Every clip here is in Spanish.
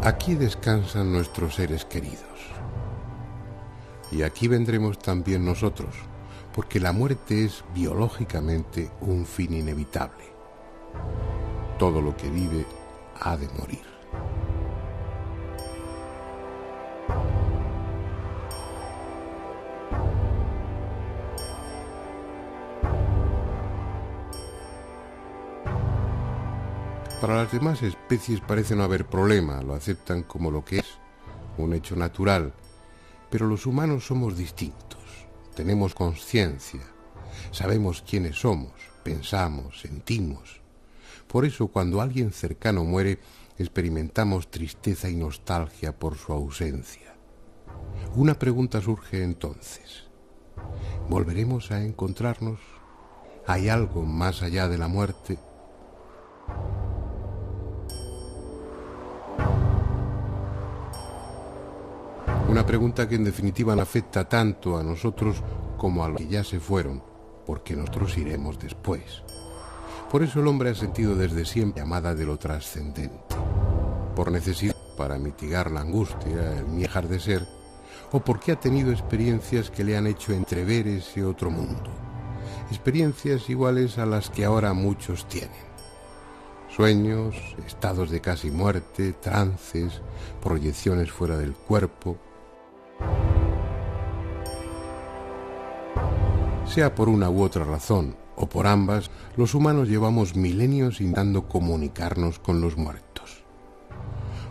Aquí descansan nuestros seres queridos. Y aquí vendremos también nosotros, porque la muerte es biológicamente un fin inevitable. Todo lo que vive ha de morir. Para las demás especies parece no haber problema, lo aceptan como lo que es, un hecho natural, pero los humanos somos distintos, tenemos conciencia, sabemos quiénes somos, pensamos, sentimos. Por eso cuando alguien cercano muere, experimentamos tristeza y nostalgia por su ausencia. Una pregunta surge entonces: ¿volveremos a encontrarnos? ¿Hay algo más allá de la muerte? Una pregunta que en definitiva no afecta tanto a nosotros como a los que ya se fueron, porque nosotros iremos después. Por eso el hombre ha sentido desde siempre la llamada de lo trascendente, por necesidad para mitigar la angustia, el dejar de ser, o porque ha tenido experiencias que le han hecho entrever ese otro mundo, experiencias iguales a las que ahora muchos tienen. Sueños, estados de casi muerte, trances, proyecciones fuera del cuerpo. Sea por una u otra razón, o por ambas, los humanos llevamos milenios intentando comunicarnos con los muertos.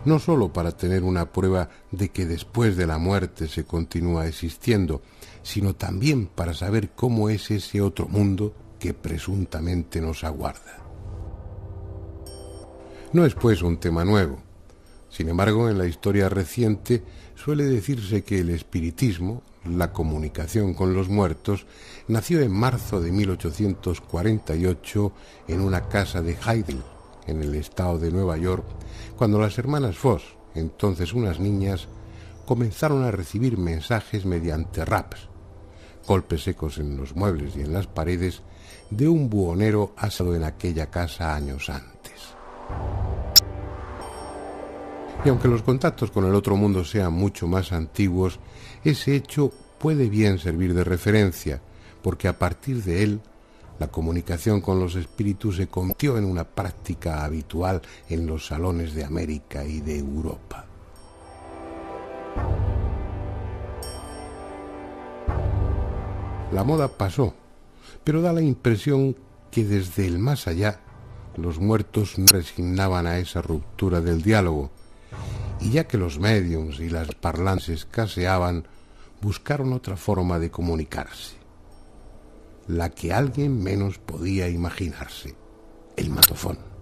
No solo para tener una prueba de que después de la muerte se continúa existiendo, sino también para saber cómo es ese otro mundo que presuntamente nos aguarda. No es pues un tema nuevo. Sin embargo, en la historia reciente suele decirse que el espiritismo, la comunicación con los muertos, nació en marzo de 1848 en una casa de Heidel, en el estado de Nueva York, cuando las hermanas Foss, entonces unas niñas, comenzaron a recibir mensajes mediante raps, golpes secos en los muebles y en las paredes, de un buhonero asado en aquella casa años antes. Y aunque los contactos con el otro mundo sean mucho más antiguos, ese hecho puede bien servir de referencia, porque a partir de él, la comunicación con los espíritus se convirtió en una práctica habitual en los salones de América y de Europa. La moda pasó, pero da la impresión que desde el más allá, los muertos no resignaban a esa ruptura del diálogo, y ya que los médiums y las parlantes escaseaban, buscaron otra forma de comunicarse, la que alguien menos podía imaginarse: el magnetofón.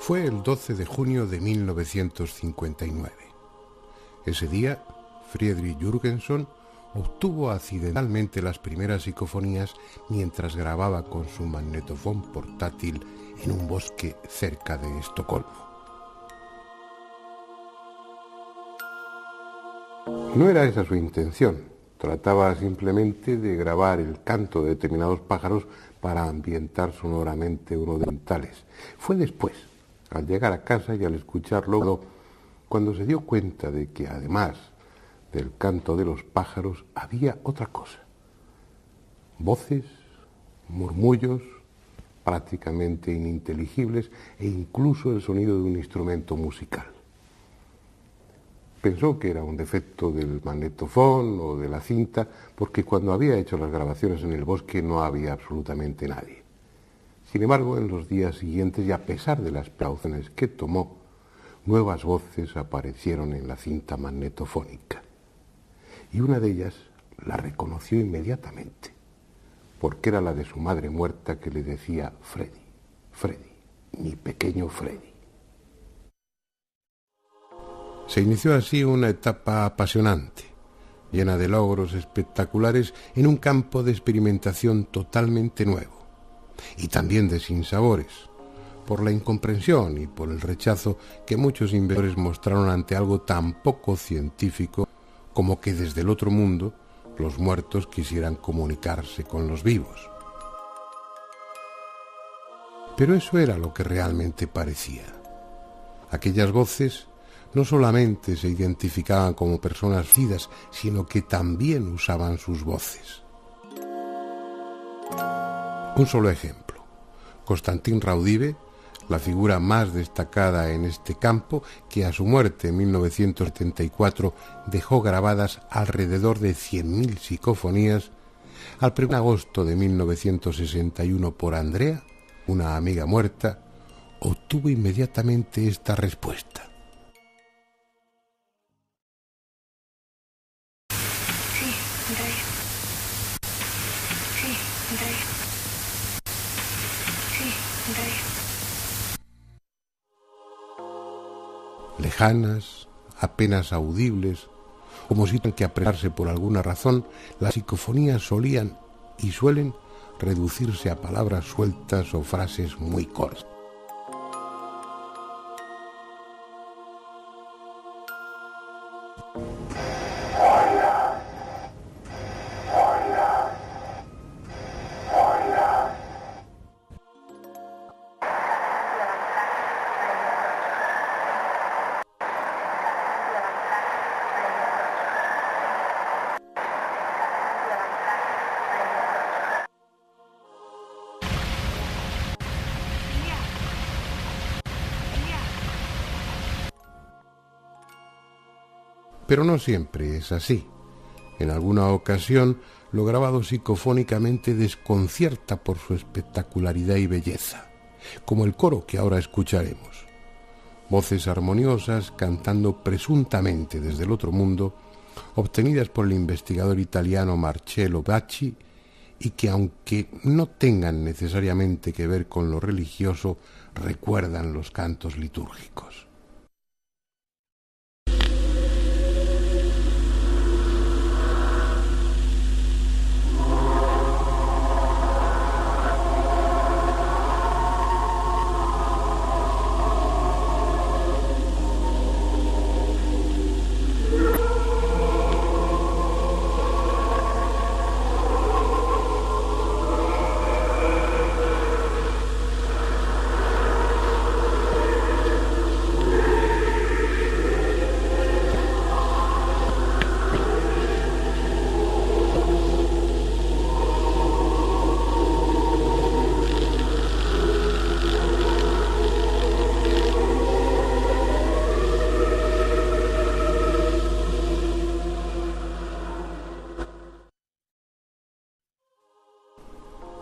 Fue el 12 de junio de 1959. Ese día, Friedrich Jürgenson obtuvo accidentalmente las primeras psicofonías mientras grababa con su magnetofón portátil en un bosque cerca de Estocolmo. No era esa su intención. Trataba simplemente de grabar el canto de determinados pájaros para ambientar sonoramente uno de los tales. Fue después, al llegar a casa y al escucharlo, cuando se dio cuenta de que además del canto de los pájaros había otra cosa: voces, murmullos prácticamente ininteligibles e incluso el sonido de un instrumento musical. Pensó que era un defecto del magnetofón o de la cinta, porque cuando había hecho las grabaciones en el bosque no había absolutamente nadie. Sin embargo, en los días siguientes, y a pesar de las precauciones que tomó, nuevas voces aparecieron en la cinta magnetofónica. Y una de ellas la reconoció inmediatamente, porque era la de su madre muerta, que le decía: Freddy, Freddy, mi pequeño Freddy. Se inició así una etapa apasionante, llena de logros espectaculares en un campo de experimentación totalmente nuevo, y también de sinsabores, por la incomprensión y por el rechazo que muchos investigadores mostraron ante algo tan poco científico como que desde el otro mundo los muertos quisieran comunicarse con los vivos. Pero eso era lo que realmente parecía. Aquellas voces no solamente se identificaban como personas fallecidas, sino que también usaban sus voces. Un solo ejemplo. Constantin Raudive, la figura más destacada en este campo, que a su muerte en 1974 dejó grabadas alrededor de 100.000 psicofonías, al 1 de agosto de 1961 por Andrea, una amiga muerta, obtuvo inmediatamente esta respuesta. Lejanas, apenas audibles, como si tuvieran que apretarse por alguna razón, las psicofonías solían y suelen reducirse a palabras sueltas o frases muy cortas. Pero no siempre es así. En alguna ocasión, lo grabado psicofónicamente desconcierta por su espectacularidad y belleza, como el coro que ahora escucharemos. Voces armoniosas cantando presuntamente desde el otro mundo, obtenidas por el investigador italiano Marcello Bacci, y que, aunque no tengan necesariamente que ver con lo religioso, recuerdan los cantos litúrgicos.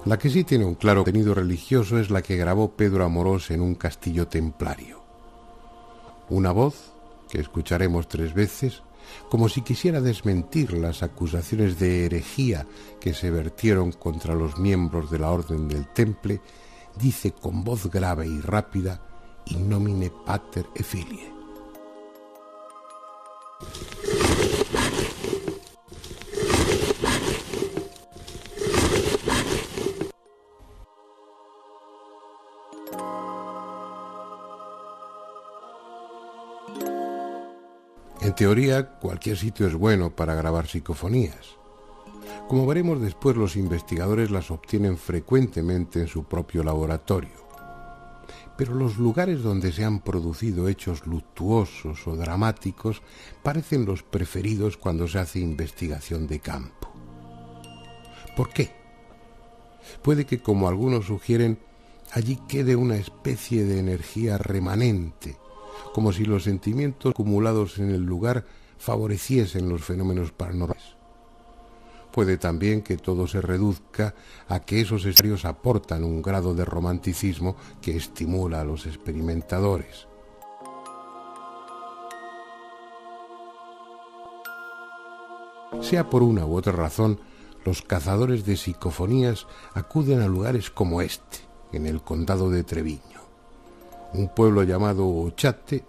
La que sí tiene un claro contenido religioso es la que grabó Pedro Amorós en un castillo templario. Una voz, que escucharemos 3 veces, como si quisiera desmentir las acusaciones de herejía que se vertieron contra los miembros de la Orden del Temple, dice con voz grave y rápida: In nomine Pater et Filii. En teoría, cualquier sitio es bueno para grabar psicofonías. Como veremos después, los investigadores las obtienen frecuentemente en su propio laboratorio. Pero los lugares donde se han producido hechos luctuosos o dramáticos parecen los preferidos cuando se hace investigación de campo. ¿Por qué? Puede que, como algunos sugieren, allí quede una especie de energía remanente, como si los sentimientos acumulados en el lugar favoreciesen los fenómenos paranormales. Puede también que todo se reduzca a que esos escenarios aportan un grado de romanticismo que estimula a los experimentadores. Sea por una u otra razón, los cazadores de psicofonías acuden a lugares como este, en el condado de Treviño, un pueblo llamado Ochate,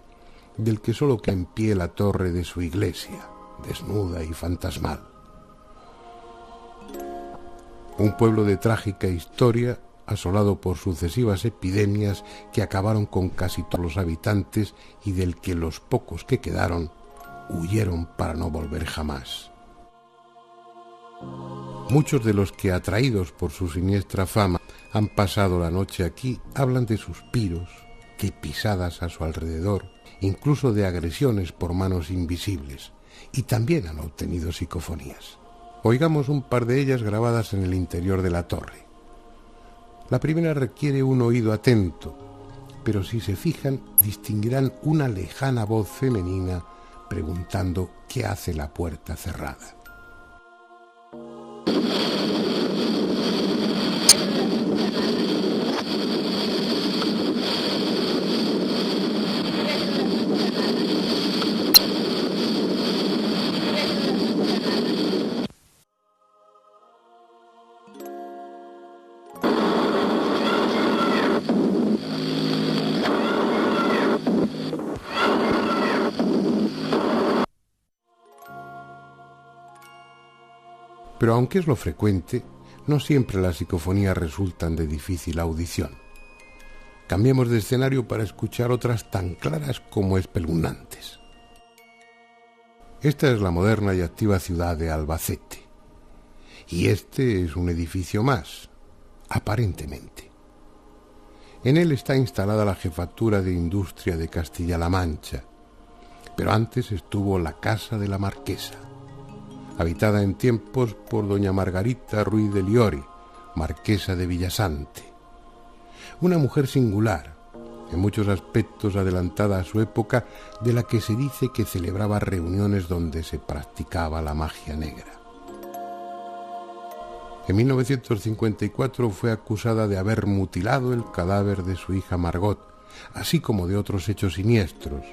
del que solo queda en pie la torre de su iglesia, desnuda y fantasmal. Un pueblo de trágica historia, asolado por sucesivas epidemias que acabaron con casi todos los habitantes y del que los pocos que quedaron huyeron para no volver jamás. Muchos de los que, atraídos por su siniestra fama, han pasado la noche aquí, hablan de suspiros, de pisadas a su alrededor, incluso de agresiones por manos invisibles, y también han obtenido psicofonías. Oigamos un par de ellas grabadas en el interior de la torre. La primera requiere un oído atento, pero si se fijan distinguirán una lejana voz femenina preguntando qué hace la puerta cerrada. Pero aunque es lo frecuente, no siempre las psicofonías resultan de difícil audición. Cambiemos de escenario para escuchar otras tan claras como espeluznantes. Esta es la moderna y activa ciudad de Albacete. Y este es un edificio más, aparentemente. En él está instalada la Jefatura de Industria de Castilla-La Mancha, pero antes estuvo la Casa de la Marquesa, habitada en tiempos por doña Margarita Ruiz de Liori, marquesa de Villasante. Una mujer singular, en muchos aspectos adelantada a su época, de la que se dice que celebraba reuniones donde se practicaba la magia negra. En 1954 fue acusada de haber mutilado el cadáver de su hija Margot, así como de otros hechos siniestros,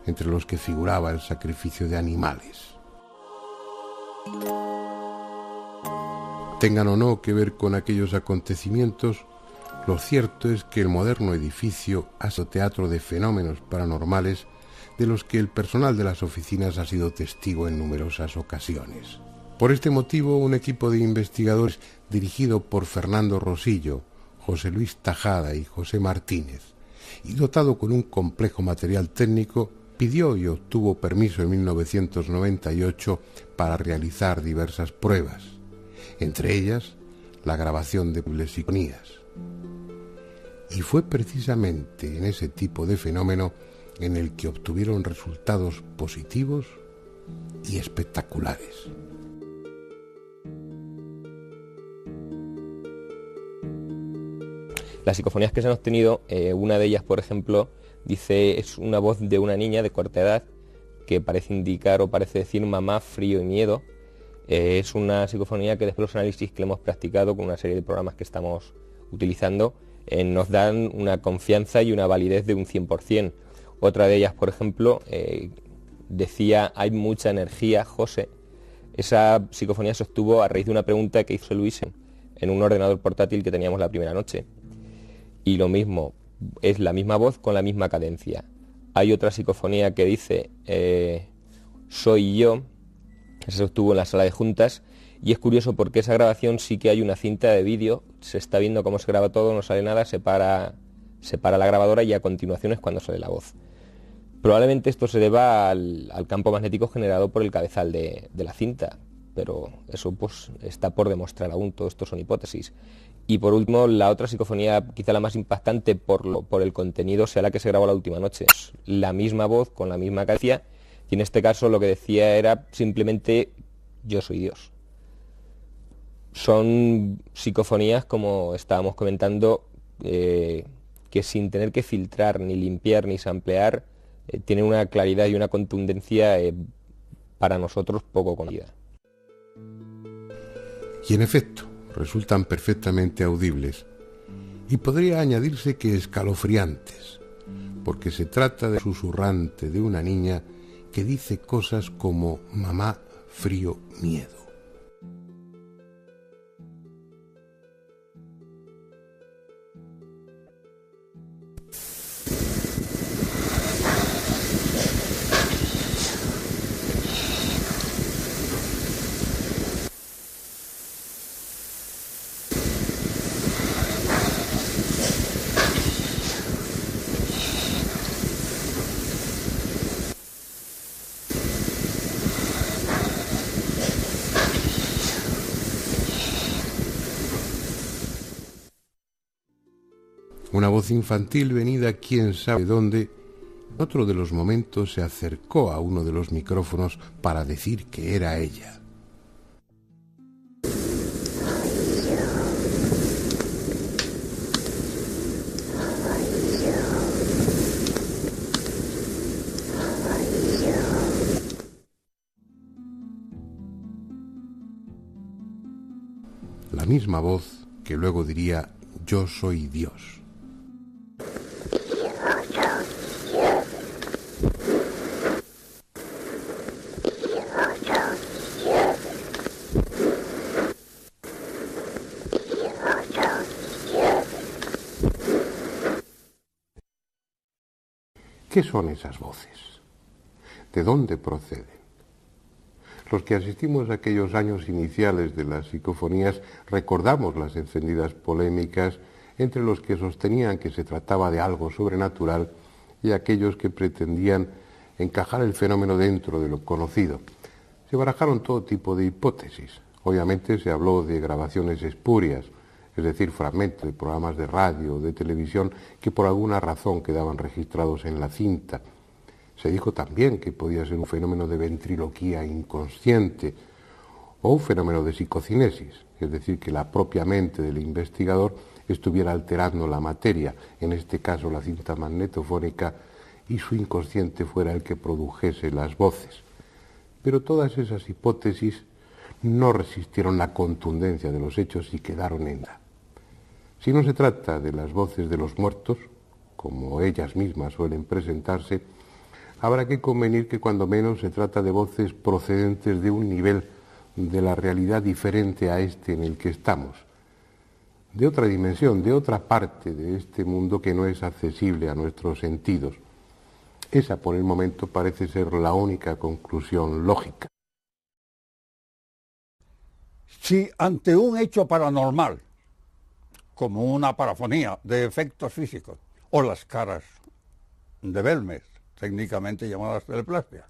entre los que figuraba el sacrificio de animales. Tengan o no que ver con aquellos acontecimientos, lo cierto es que el moderno edificio ha sido teatro de fenómenos paranormales de los que el personal de las oficinas ha sido testigo en numerosas ocasiones. Por este motivo, un equipo de investigadores dirigido por Fernando Rosillo, José Luis Tajada y José Martínez, y dotado con un complejo material técnico, pidió y obtuvo permiso en 1998 para realizar diversas pruebas, entre ellas la grabación de psicofonías. Y fue precisamente en ese tipo de fenómeno en el que obtuvieron resultados positivos y espectaculares. Las psicofonías que se han obtenido, una de ellas, por ejemplo, dice, es una voz de una niña de corta edad que parece indicar o parece decir mamá, frío y miedo. Es una psicofonía que después de los análisis que le hemos practicado con una serie de programas que estamos utilizando, nos dan una confianza y una validez de un 100%. Otra de ellas, por ejemplo, decía, hay mucha energía, José. Esa psicofonía se obtuvo a raíz de una pregunta que hizo Luis en un ordenador portátil que teníamos la primera noche. Y lo mismo, es la misma voz con la misma cadencia. Hay otra psicofonía que dice, soy yo, esa se obtuvo en la sala de juntas, y es curioso porque esa grabación sí que hay una cinta de vídeo, se está viendo cómo se graba todo, no sale nada, se para la grabadora y a continuación es cuando sale la voz. Probablemente esto se deba al campo magnético generado por el cabezal de la cinta, pero eso pues está por demostrar aún, todo esto son hipótesis. Y por último, la otra psicofonía, quizá la más impactante por el contenido, sea la que se grabó la última noche. Es la misma voz con la misma cadencia, y en este caso lo que decía era simplemente yo soy Dios. Son psicofonías, como estábamos comentando, que sin tener que filtrar, ni limpiar, ni samplear, tienen una claridad y una contundencia para nosotros poco conocida. Y en efecto, resultan perfectamente audibles, y podría añadirse que escalofriantes, porque se trata de susurrante de una niña que dice cosas como mamá, frío, miedo. Una voz infantil venida quién sabe dónde. En otro de los momentos se acercó a uno de los micrófonos para decir que era ella. La misma voz que luego diría: yo soy Dios. ¿Qué son esas voces? ¿De dónde proceden? Los que asistimos a aquellos años iniciales de las psicofonías recordamos las encendidas polémicas entre los que sostenían que se trataba de algo sobrenatural y aquellos que pretendían encajar el fenómeno dentro de lo conocido. Se barajaron todo tipo de hipótesis. Obviamente se habló de grabaciones espurias, es decir, fragmentos de programas de radio o de televisión que por alguna razón quedaban registrados en la cinta. Se dijo también que podía ser un fenómeno de ventriloquía inconsciente o un fenómeno de psicocinesis, es decir, que la propia mente del investigador estuviera alterando la materia, en este caso la cinta magnetofónica, y su inconsciente fuera el que produjese las voces. Pero todas esas hipótesis no resistieron la contundencia de los hechos y quedaron en nada. Si no se trata de las voces de los muertos, como ellas mismas suelen presentarse, habrá que convenir que cuando menos se trata de voces procedentes de un nivel de la realidad diferente a este en el que estamos, de otra dimensión, de otra parte de este mundo que no es accesible a nuestros sentidos. Esa, por el momento, parece ser la única conclusión lógica. Si ante un hecho paranormal, como una parafonía de efectos físicos, o las caras de Belmez, técnicamente llamadas teleplastia,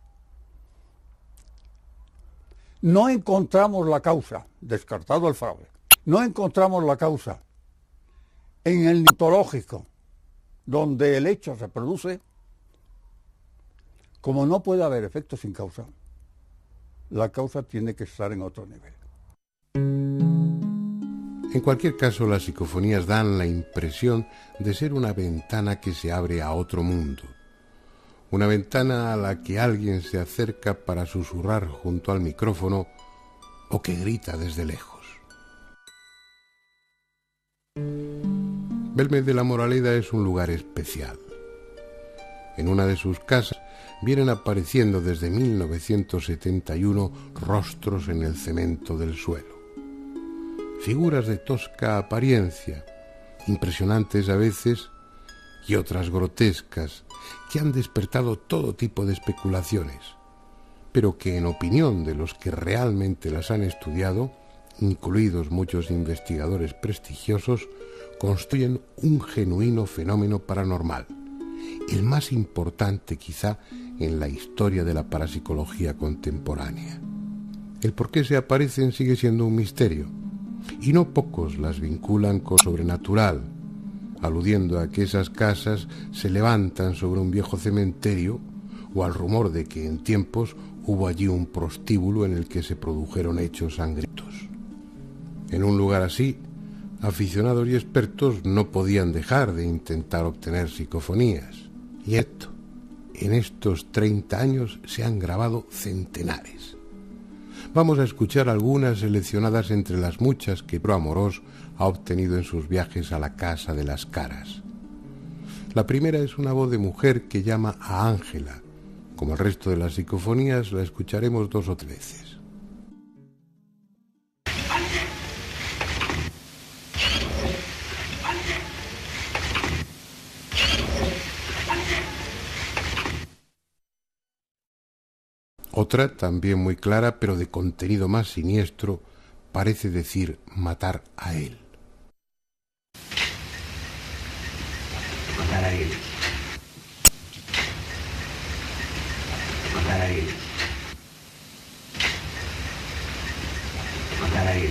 no encontramos la causa, descartado el fraude, no encontramos la causa en el mitológico, donde el hecho se produce, como no puede haber efectos sin causa, la causa tiene que estar en otro nivel. En cualquier caso, las psicofonías dan la impresión de ser una ventana que se abre a otro mundo. Una ventana a la que alguien se acerca para susurrar junto al micrófono o que grita desde lejos. Belmez de la Moraleda es un lugar especial. En una de sus casas vienen apareciendo desde 1971 rostros en el cemento del suelo. Figuras de tosca apariencia, impresionantes a veces y otras grotescas, que han despertado todo tipo de especulaciones, pero que en opinión de los que realmente las han estudiado, incluidos muchos investigadores prestigiosos, constituyen un genuino fenómeno paranormal, el más importante quizá en la historia de la parapsicología contemporánea. El por qué se aparecen sigue siendo un misterio, y no pocos las vinculan con lo sobrenatural, aludiendo a que esas casas se levantan sobre un viejo cementerio o al rumor de que en tiempos hubo allí un prostíbulo en el que se produjeron hechos sangrientos. En un lugar así, aficionados y expertos no podían dejar de intentar obtener psicofonías. Y esto, en estos 30 años se han grabado centenares. Vamos a escuchar algunas seleccionadas entre las muchas que Pro Amorós ha obtenido en sus viajes a la Casa de las Caras. La primera es una voz de mujer que llama a Ángela. Como el resto de las psicofonías, la escucharemos 2 o 3 veces. Otra, también muy clara, pero de contenido más siniestro, parece decir matar a él. Matar a él. Matar a él. Matar a él.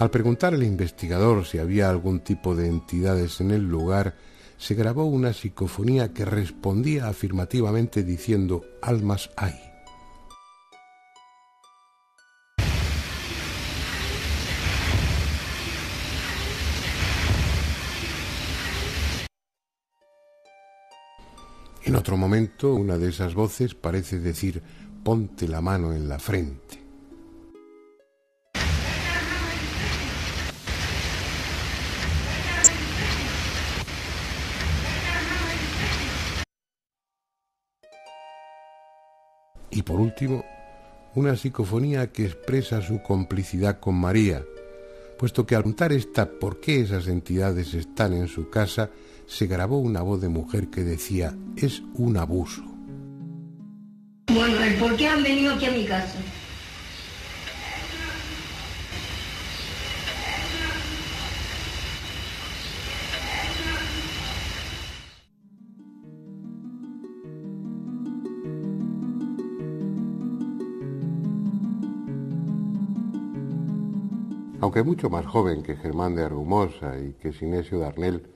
Al preguntar al investigador si había algún tipo de entidades en el lugar, se grabó una psicofonía que respondía afirmativamente diciendo «almas hay». En otro momento, una de esas voces parece decir «ponte la mano en la frente». Y por último, una psicofonía que expresa su complicidad con María, puesto que al preguntar esta por qué esas entidades están en su casa, se grabó una voz de mujer que decía, es un abuso. Bueno, ¿por qué han venido aquí a mi casa? Aunque mucho más joven que Germán de Argumosa y que Sinesio Darnel,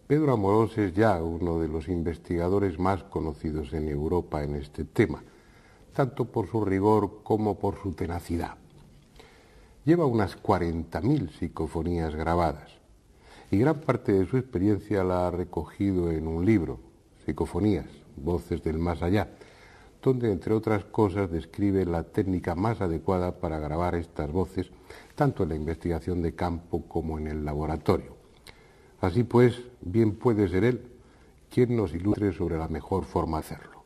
Pedro Amorós es ya uno de los investigadores más conocidos en Europa en este tema, tanto por su rigor como por su tenacidad. Lleva unas 40.000 psicofonías grabadas y gran parte de su experiencia la ha recogido en un libro, Psicofonías, Voces del Más Allá, donde, entre otras cosas, describe la técnica más adecuada para grabar estas voces, tanto en la investigación de campo como en el laboratorio. Así pues, bien puede ser él quien nos ilustre sobre la mejor forma de hacerlo.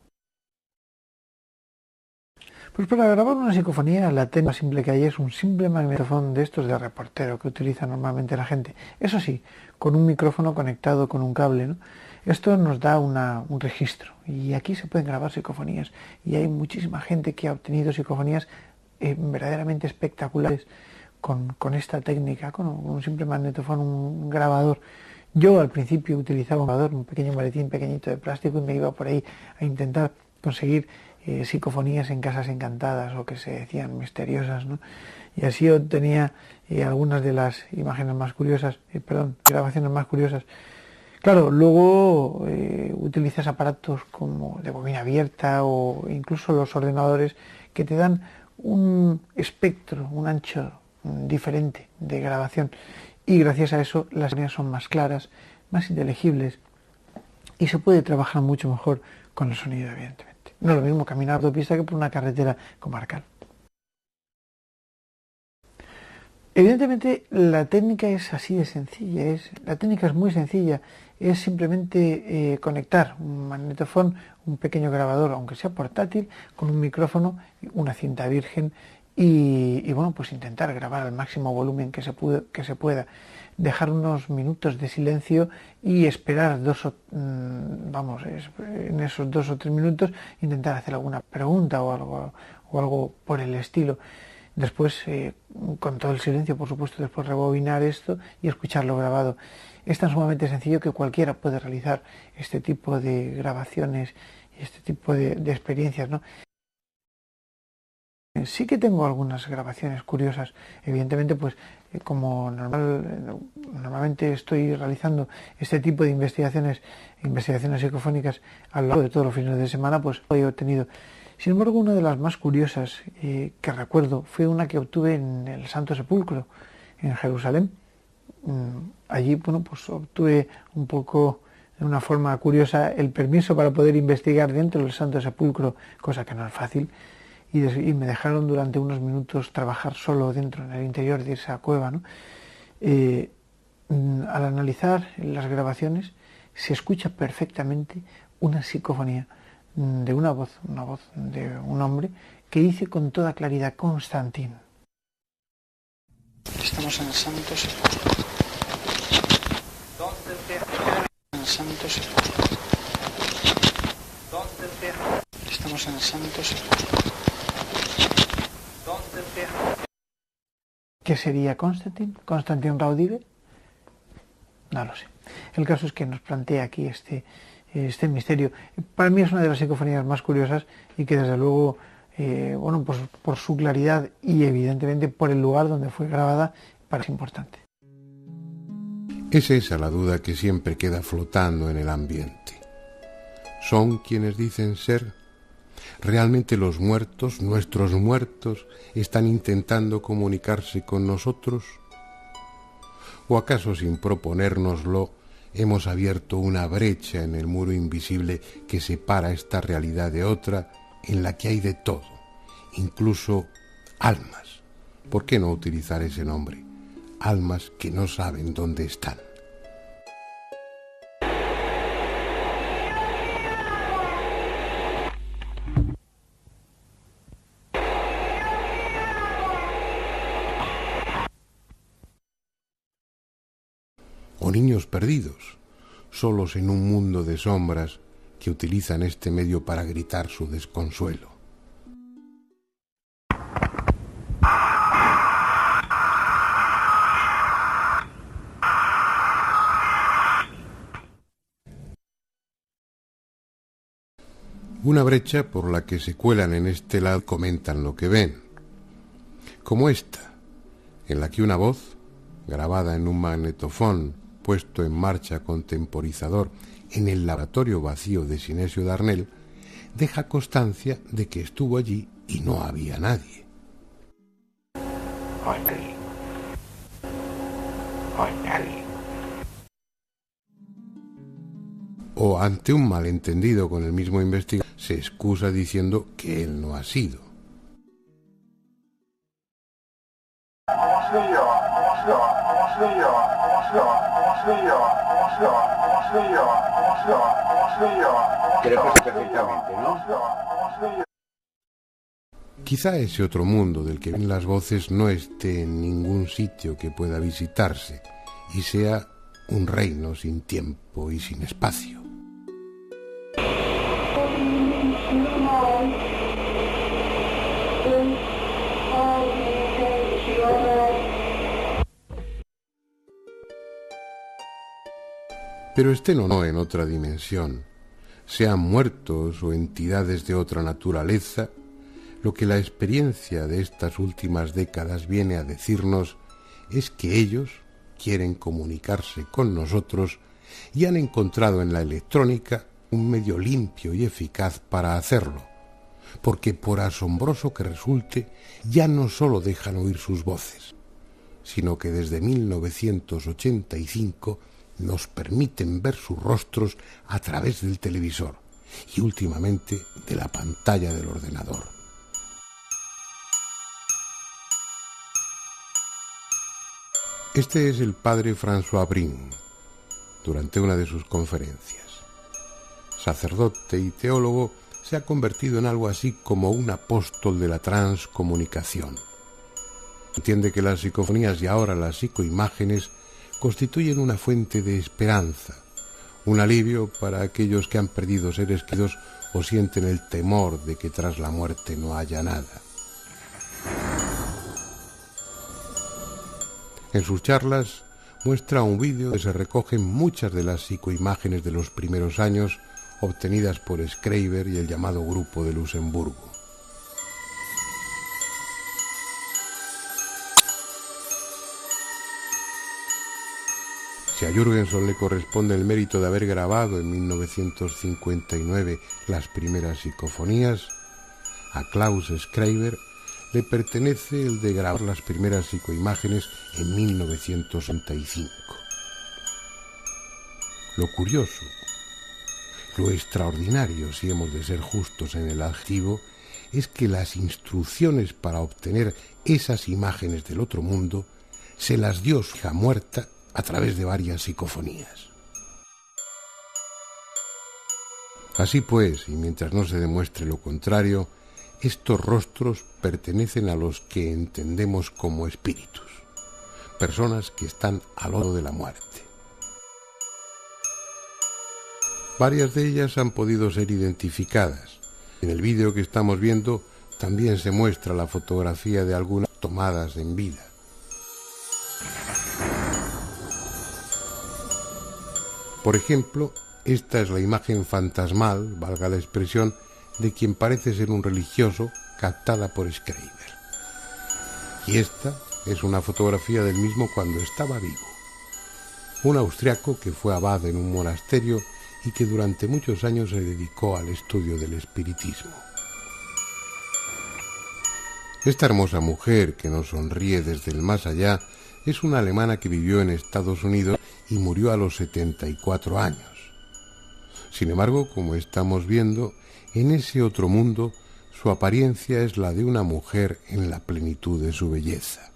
Pues para grabar una psicofonía, la técnica más simple que hay es un simple magnetofón de estos de reportero que utiliza normalmente la gente. Eso sí, con un micrófono conectado con un cable, ¿no? Esto nos da un registro y aquí se pueden grabar psicofonías y hay muchísima gente que ha obtenido psicofonías verdaderamente espectaculares con esta técnica, con un simple magnetofón, un grabador. Yo al principio utilizaba un grabador, un pequeño maletín pequeñito de plástico y me iba por ahí a intentar conseguir psicofonías en casas encantadas o que se decían misteriosas, ¿no? Y así obtenía algunas de las imágenes más curiosas, grabaciones más curiosas. Claro, luego utilizas aparatos como de bobina abierta o incluso los ordenadores que te dan un espectro, un ancho diferente de grabación y gracias a eso las líneas son más claras, más inteligibles y se puede trabajar mucho mejor con el sonido, evidentemente. No es lo mismo caminar por autopista que por una carretera comarcal. Evidentemente la técnica es así de sencilla, la técnica es muy sencilla, es simplemente conectar un magnetofón, un pequeño grabador, aunque sea portátil, con un micrófono, una cinta virgen y bueno, pues intentar grabar al máximo volumen que se pueda, dejar unos minutos de silencio y esperar en esos 2 o 3 minutos intentar hacer alguna pregunta o algo por el estilo. Después, con todo el silencio, por supuesto, después rebobinar esto y escucharlo grabado. Es tan sumamente sencillo que cualquiera puede realizar este tipo de grabaciones y este tipo de experiencias, ¿no? Sí que tengo algunas grabaciones curiosas. Evidentemente, pues como normalmente estoy realizando este tipo de investigaciones psicofónicas a lo largo de todos los fines de semana, pues he obtenido. Sin embargo, una de las más curiosas que recuerdo fue una que obtuve en el Santo Sepulcro, en Jerusalén. Allí, bueno, pues obtuve un poco, de una forma curiosa, el permiso para poder investigar dentro del Santo Sepulcro, cosa que no es fácil, y me dejaron durante unos minutos trabajar solo dentro, en el interior de esa cueva, ¿no? Al analizar las grabaciones, se escucha perfectamente una psicofonía de una voz de un hombre que dice con toda claridad Constantín. Estamos en el Santo Sepulcro. En el Santo Sepulcro. Estamos en el Santo Sepulcro. ¿Qué sería Constantín? ¿Constantín Raudive? No lo sé. El caso es que nos plantea aquí este misterio. Para mí es una de las psicofonías más curiosas y que desde luego, bueno, pues por su claridad y evidentemente por el lugar donde fue grabada, para es importante. Es esa la duda que siempre queda flotando en el ambiente. ¿Son quienes dicen ser? ¿Realmente los muertos, nuestros muertos, están intentando comunicarse con nosotros? ¿O acaso sin proponérnoslo hemos abierto una brecha en el muro invisible que separa esta realidad de otra, en la que hay de todo, incluso almas? ¿Por qué no utilizar ese nombre? Almas que no saben dónde están. O niños perdidos, solos en un mundo de sombras que utilizan este medio para gritar su desconsuelo. Una brecha por la que se cuelan en este lado y comentan lo que ven, como esta, en la que una voz, grabada en un magnetofón puesto en marcha con temporizador en el laboratorio vacío de Sinesio Darnell, deja constancia de que estuvo allí y no había nadie. O ante un malentendido con el mismo investigador, se excusa diciendo que él no ha sido. Creo que perfectamente, ¿no? Quizá ese otro mundo del que ven las voces no esté en ningún sitio que pueda visitarse y sea un reino sin tiempo y sin espacio. Pero estén o no en otra dimensión, sean muertos o entidades de otra naturaleza, lo que la experiencia de estas últimas décadas viene a decirnos es que ellos quieren comunicarse con nosotros y han encontrado en la electrónica un medio limpio y eficaz para hacerlo, porque por asombroso que resulte, ya no solo dejan oír sus voces, sino que desde 1985 nos permiten ver sus rostros a través del televisor y últimamente de la pantalla del ordenador. Este es el padre François Brin, durante una de sus conferencias. Sacerdote y teólogo, se ha convertido en algo así como un apóstol de la transcomunicación. Entiende que las psicofonías y ahora las psicoimágenes constituyen una fuente de esperanza, un alivio para aquellos que han perdido seres queridos o sienten el temor de que tras la muerte no haya nada. En sus charlas muestra un vídeo donde se recogen muchas de las psicoimágenes de los primeros años obtenidas por Schreiber y el llamado Grupo de Luxemburgo. Si a Jürgenson le corresponde el mérito de haber grabado en 1959 las primeras psicofonías, a Klaus Schreiber le pertenece el de grabar las primeras psicoimágenes en 1965. Lo curioso, lo extraordinario, si hemos de ser justos en el adjetivo, es que las instrucciones para obtener esas imágenes del otro mundo se las dio su hija muerta a través de varias psicofonías. Así pues, y mientras no se demuestre lo contrario, estos rostros pertenecen a los que entendemos como espíritus, personas que están al lado de la muerte. Varias de ellas han podido ser identificadas. En el vídeo que estamos viendo también se muestra la fotografía de algunas tomadas en vida. Por ejemplo, esta es la imagen fantasmal, valga la expresión, de quien parece ser un religioso captada por Schreiber. Y esta, es una fotografía del mismo cuando estaba vivo. Un austriaco que fue abad en un monasterio y que durante muchos años se dedicó al estudio del espiritismo. Esta hermosa mujer que nos sonríe desde el más allá es una alemana que vivió en Estados Unidos y murió a los 74 años. Sin embargo, como estamos viendo, en ese otro mundo su apariencia es la de una mujer en la plenitud de su belleza.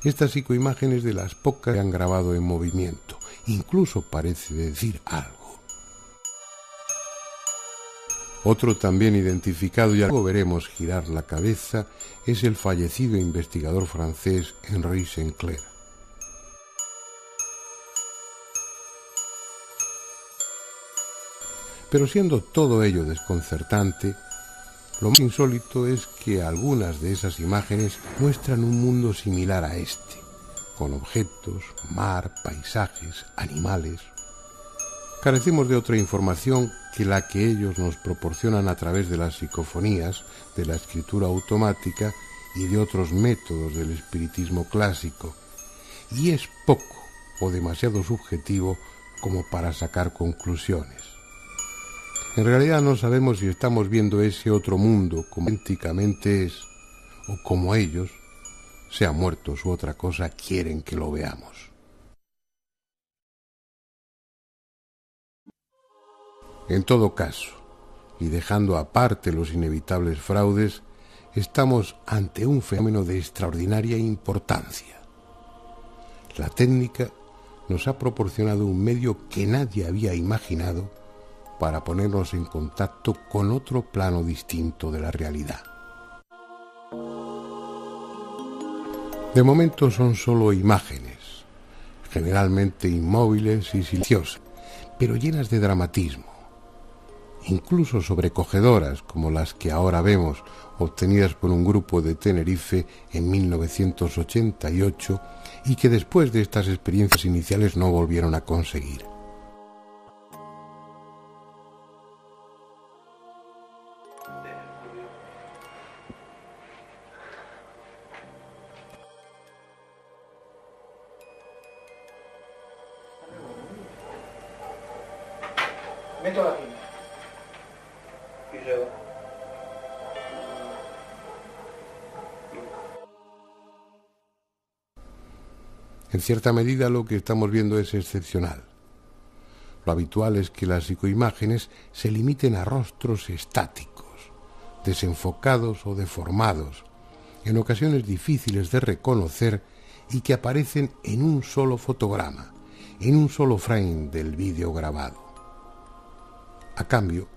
Esta psicoimagen es de las pocas que han grabado en movimiento, incluso parece decir algo. Otro también identificado, y algo veremos girar la cabeza, es el fallecido investigador francés Henri Sinclair. Pero siendo todo ello desconcertante, lo más insólito es que algunas de esas imágenes muestran un mundo similar a este, con objetos, mar, paisajes, animales. Carecemos de otra información que la que ellos nos proporcionan a través de las psicofonías, de la escritura automática y de otros métodos del espiritismo clásico, y es poco o demasiado subjetivo como para sacar conclusiones. En realidad no sabemos si estamos viendo ese otro mundo como auténticamente es, o como ellos, sean muertos u otra cosa, quieren que lo veamos. En todo caso, y dejando aparte los inevitables fraudes, estamos ante un fenómeno de extraordinaria importancia. La técnica nos ha proporcionado un medio que nadie había imaginado para ponernos en contacto con otro plano distinto de la realidad. De momento son solo imágenes, generalmente inmóviles y silenciosas, pero llenas de dramatismo, incluso sobrecogedoras como las que ahora vemos, obtenidas por un grupo de Tenerife en 1988 y que después de estas experiencias iniciales no volvieron a conseguir. Meto la cinta. Y luego. En cierta medida lo que estamos viendo es excepcional. Lo habitual es que las psicoimágenes se limiten a rostros estáticos, desenfocados o deformados, en ocasiones difíciles de reconocer y que aparecen en un solo fotograma, en un solo frame del vídeo grabado. A cambio,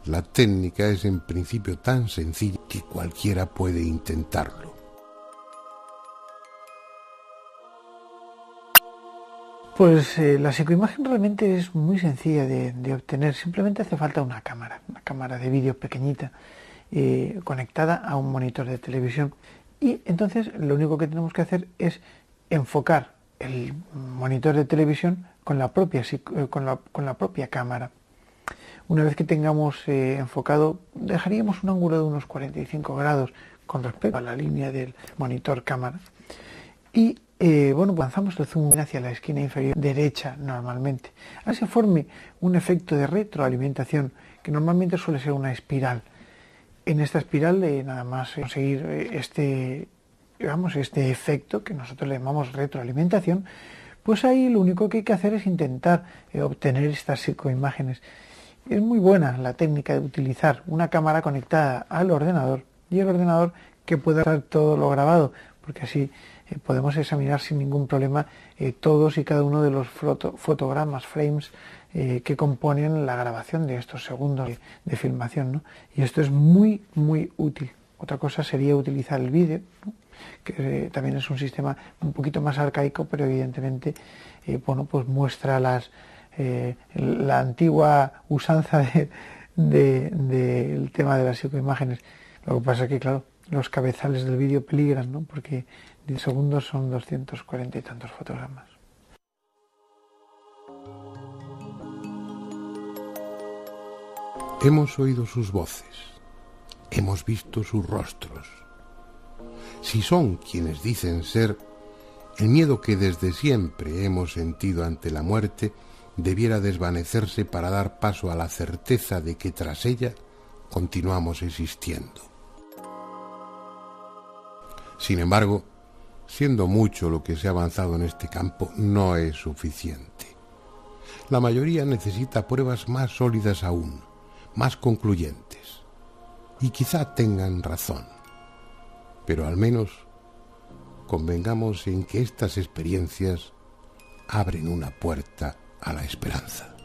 la técnica es en principio tan sencilla que cualquiera puede intentarlo. Pues la psicoimagen realmente es muy sencilla de obtener. Simplemente hace falta una cámara de vídeo pequeñita conectada a un monitor de televisión. Y entonces lo único que tenemos que hacer es enfocar el monitor de televisión con la propia cámara. Una vez que tengamos enfocado, dejaríamos un ángulo de unos 45 grados con respecto a la línea del monitor cámara. Y lanzamos el zoom hacia la esquina inferior derecha normalmente. Así se forme un efecto de retroalimentación que normalmente suele ser una espiral. En esta espiral nada más conseguir este efecto que nosotros le llamamos retroalimentación, pues ahí lo único que hay que hacer es intentar obtener estas psicoimágenes. Es muy buena la técnica de utilizar una cámara conectada al ordenador y el ordenador que pueda hacer todo lo grabado, porque así podemos examinar sin ningún problema todos y cada uno de los fotogramas, frames que componen la grabación de estos segundos de filmación, ¿no? Y esto es muy, muy útil. Otra cosa sería utilizar el vídeo, ¿no? Que también es un sistema un poquito más arcaico, pero evidentemente pues muestra la antigua usanza del tema de las psicoimágenes. Lo que pasa es que, claro, los cabezales del vídeo peligran, ¿no? Porque 10 segundos son 240 y tantos fotogramas. Hemos oído sus voces, hemos visto sus rostros, si son quienes dicen ser, el miedo que desde siempre hemos sentido ante la muerte debiera desvanecerse para dar paso a la certeza de que tras ella continuamos existiendo. Sin embargo, siendo mucho lo que se ha avanzado en este campo, no es suficiente. La mayoría necesita pruebas más sólidas aún, más concluyentes. Y quizá tengan razón. Pero al menos convengamos en que estas experiencias abren una puerta a la esperanza.